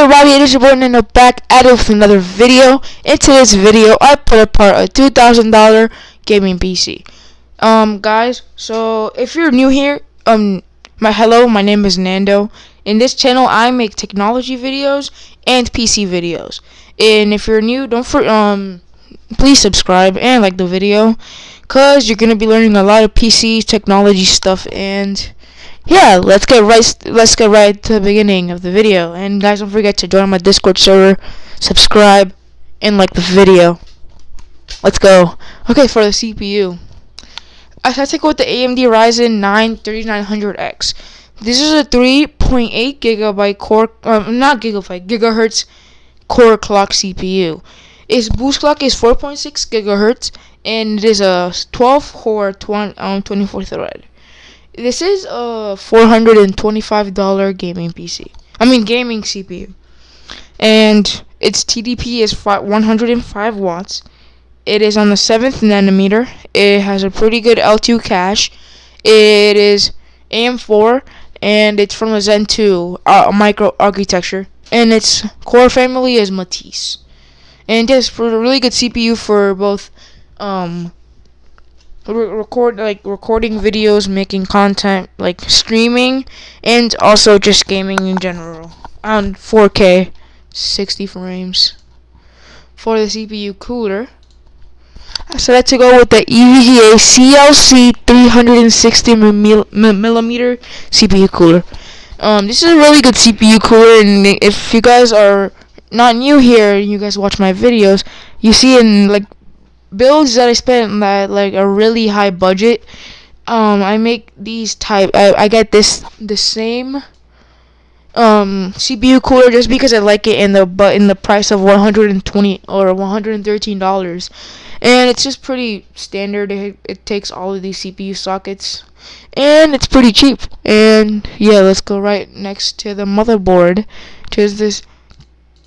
everybody, it is your boy Nando back at it with another video. In today's video, I put apart a $2,000 gaming PC. Guys, so if you're new here, my name is Nando. In this channel, I make technology videos and PC videos. And if you're new, please subscribe and like the video, cause you're gonna be learning a lot of PC technology stuff. And yeah, let's get right to the beginning of the video. And guys, don't forget to join my Discord server, subscribe, and like the video. Let's go. Okay, for the CPU, I had to go with the AMD Ryzen 9 3900X. This is a 3.8 gigabyte core, gigahertz core clock CPU. Its boost clock is 4.6 gigahertz, and it is a 12 core 24 thread. This is a $425 gaming CPU. And its TDP is 105 watts. It is on the 7th nanometer. It has a pretty good L2 cache. It is AM4, and it's from the Zen 2 micro architecture. And its core family is Matisse. And it's for a really good CPU for both recording videos, making content like streaming, and also just gaming in general on 4K 60 frames. For the CPU cooler, I decided to go with the EVGA CLC 360mm CPU cooler. This is a really good CPU cooler, and if you guys are not new here, you guys watch my videos, you see in like builds that I spent at like a really high budget. I make these I get the same CPU cooler just because I like it in the price of $120 or $113, and it's just pretty standard. It takes all of these CPU sockets, and it's pretty cheap. And yeah, let's go right next to the motherboard, which is this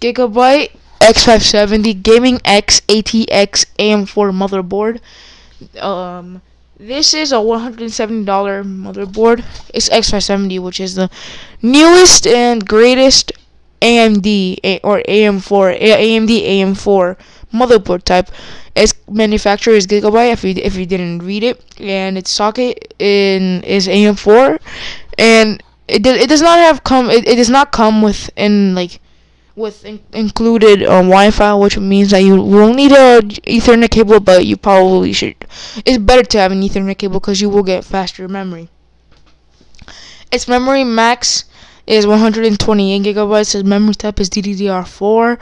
Gigabyte X570 Gaming X ATX AM4 motherboard. This is a $170 motherboard. It's X570, which is the newest and greatest AMD AM4 motherboard type. Its manufacturer is Gigabyte, if you didn't read it, and its socket is AM4, and it does not come with included Wi-Fi, which means that you will need a Ethernet cable, but you probably should. It's better to have an Ethernet cable because you will get faster memory. Its memory max is 128 gigabytes. Its memory type is DDR4,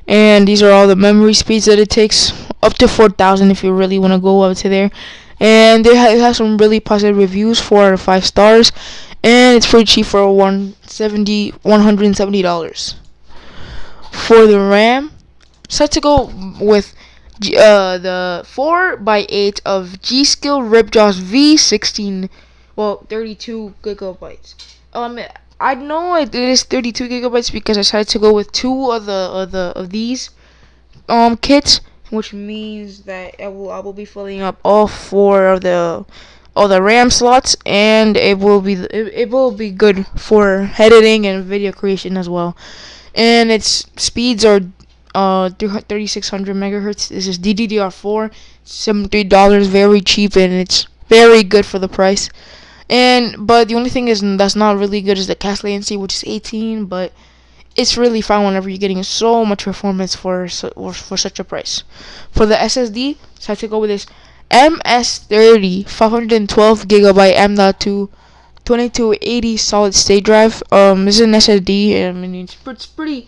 and these are all the memory speeds that it takes, up to 4,000 if you really want to go up to there. And it has some really positive reviews, 4 out of 5 stars, and it's pretty cheap for $170. For the RAM, set to go with the 4x8 of G.Skill Ripjaws V16, 32 gigabytes. I know it is 32 gigabytes because I decided to go with 2 of these kits, which means that I will be filling up all 4 of the RAM slots, and it will be good for editing and video creation as well. And its speeds are 3600 megahertz. This is DDR4, $73, very cheap, and it's very good for the price. But the only thing that's not really good is the cache latency, which is 18. But it's really fine whenever you're getting so much performance for such a price. For the SSD, so I have to go with this MS30 512 gigabyte M.2 2280 solid state drive. This is an SSD. I mean, it's pretty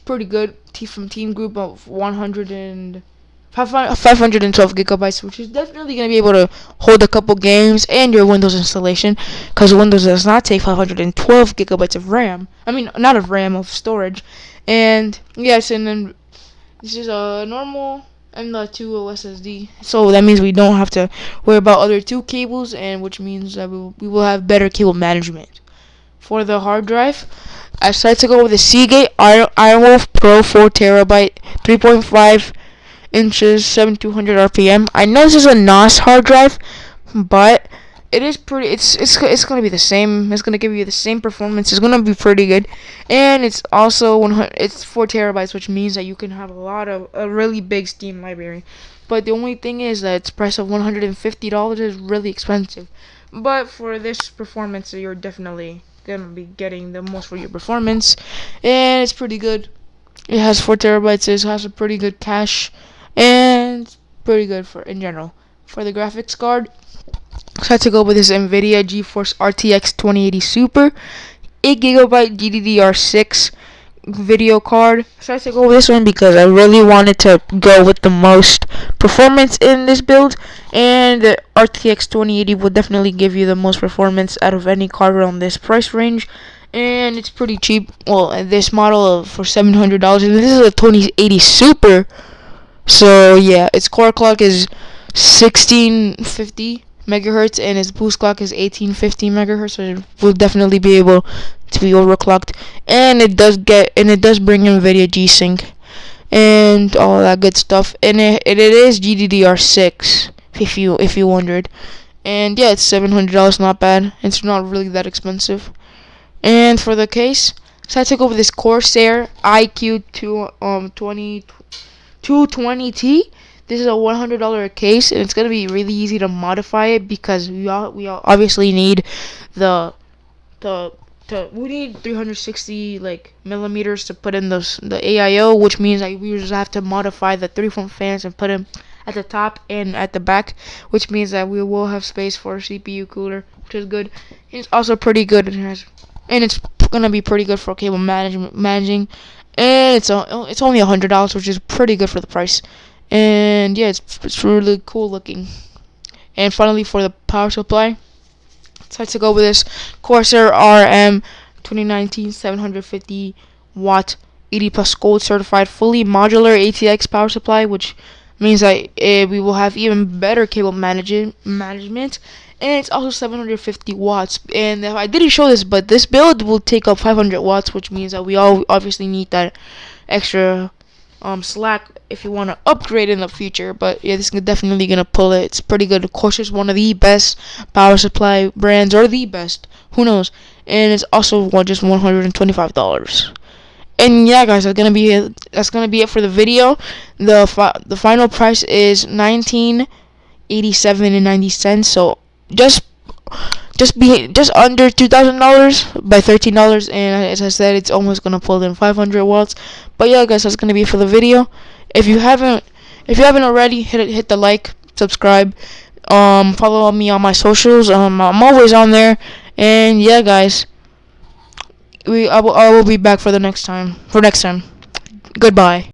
good. From Team Group of 512 gigabytes, which is definitely gonna be able to hold a couple games and your Windows installation, because Windows does not take 512 gigabytes of RAM. I mean, not of RAM, of storage. And yes, and then this is a normal M.2 SSD, so that means we don't have to worry about other 2 cables, and which means that we will have better cable management. For the hard drive, I decided to go with the Seagate Ironwolf Pro 4TB 3.5 inches 7200 RPM. I know this is a NOS hard drive, but it is pretty. It's gonna be the same. It's gonna give you the same performance. It's gonna be pretty good, and it's also 100. It's 4 TB, which means that you can have a really big Steam library. But the only thing is that its price of $150 is really expensive. But for this performance, you're definitely gonna be getting the most for your performance, and it's pretty good. It has 4 TB. It has a pretty good cache, and it's pretty good for in general. For the graphics card, I had to go with this NVIDIA GeForce RTX 2080 Super 8 GB GDDR6 video card. So I had to go with this one because I really wanted to go with the most performance in this build, and the RTX 2080 will definitely give you the most performance out of any card around this price range, and it's pretty cheap. Well, this model for $700, and this is a 2080 Super. So yeah, its core clock is 1650 megahertz, and its boost clock is 1850 megahertz. So it will definitely be able to be overclocked, and it does bring NVIDIA G-Sync and all that good stuff. And it is GDDR6, if you wondered. And yeah, it's $700, not bad. It's not really that expensive. And for the case, so I took over this Corsair iQOO 220T. This is a $100 case, and it's gonna be really easy to modify it because we obviously need we need 360 millimeters to put in the AIO, which means that we just have to modify the 3-front fans and put them at the top and at the back, which means that we will have space for a CPU cooler, which is good. And it's also pretty good. It's gonna be pretty good for cable managing, and it's only $100, which is pretty good for the price. And yeah, it's really cool looking. And finally, for the power supply, so I had to go with this Corsair RM 2019 750 watt 80 plus gold certified fully modular ATX power supply, which means that we will have even better cable management, and it's also 750 watts. And I didn't show this, but this build will take up 500 watts, which means that we all obviously need that extra slack if you want to upgrade in the future. But yeah, this is definitely gonna pull it. It's pretty good. Of course, it's one of the best power supply brands, or the best, who knows. And it's also just $125. And yeah, guys, that's gonna be it for the video. The final price is $19.87. So just under $2,000 by $13, and as I said, it's almost gonna pull in 500 watts. But yeah, guys, that's gonna be it for the video. If you haven't already, hit the like, subscribe, follow me on my socials. I'm always on there. And yeah, guys, I will be back for next time. Goodbye.